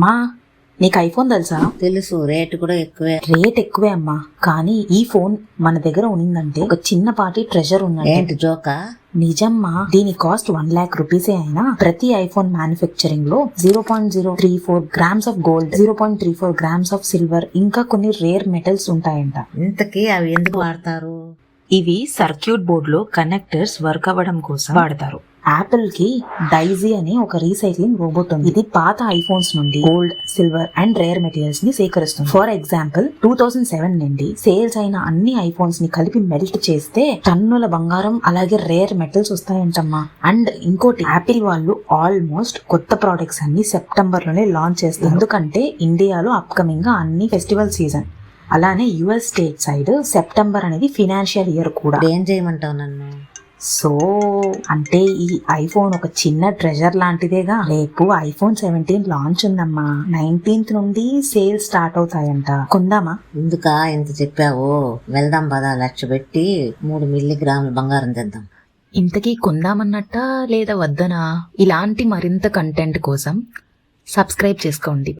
మా నీకు ఐఫోన్ తెలుసా? తెలుసు, రేట్ కూడా ఎక్కువే. రేట్ ఎక్కువే అమ్మా, కానీ ఈ ఫోన్ మన దగ్గర ఉన్నిందంటే ఒక చిన్నపాటి ట్రెజర్ ఉన్నది. ఏంటి జోకా? నిజమ్మా, దీని కాస్ట్ 1 lakh రూపీసే అయినా ప్రతి ఐఫోన్ మ్యానుఫ్యాక్చరింగ్ లో 0.034 grams of gold, 0.34 grams of silver, ఇంకా కొన్ని రేర్ మెటల్స్ ఉంటాయంట. ఇంతకీ అవి ఎందుకు వాడతారు? ఇవి సర్క్యూట్ బోర్డ్ లో కనెక్టర్స్ వర్క్ అవ్వడం కోసం వాడతారు. యాపిల్ కి డైజీ అనే ఒక రీసైక్లింగ్ రోబోట్ ఉంది. ఇది పాత ఐఫోన్స్ నుండి gold, silver and rare materials ని సేకరిస్తుంది. ఫర్ ఎగ్జాంపుల్ 2007 నుండి సేల్స్ అయిన అన్ని ఐఫోన్స్ ని కలిపి మెల్ట్ చేస్తే టన్నుల బంగారం అలాగే రేర్ మెటల్స్ వస్తాయంటమ్మా. అండ్ ఇంకోటి, యాపిల్ వాళ్ళు ఆల్మోస్ట్ కొత్త ప్రొడక్ట్స్ అన్ని సెప్టెంబర్ లోనే లాంచ్ చేస్తారు. ఎందుకంటే ఇండియాలో అప్కమింగ్ గా అన్ని ఫెస్టివల్ సీజన్, అలానే యుఎస్ స్టేట్ సైడ్ సెప్టెంబర్ అనేది ఫినాన్షియల్ ఇయర్ కూడా. ఏం చేయమంటావు నన్ను? సో అంటే ఈ ఐఫోన్ ఒక చిన్న ట్రెజర్ లాంటిదేగా. రేపు ఐఫోన్ 17 లాంచ్ ఉందమ్మా. 19th నుండి సేల్స్ స్టార్ట్ అవుతాయంట. కొందామా? ఎందుకా ఇంత చెప్పావు? వెళ్దాం పదా, 1,00,000 పెట్టి 3 మిల్లీగ్రాముల బంగారం తెద్దాం. ఇంతకీ కొందామన్నట్ట లేదా వద్దనా? ఇలాంటి మరింత కంటెంట్ కోసం సబ్స్క్రైబ్ చేసుకోండి.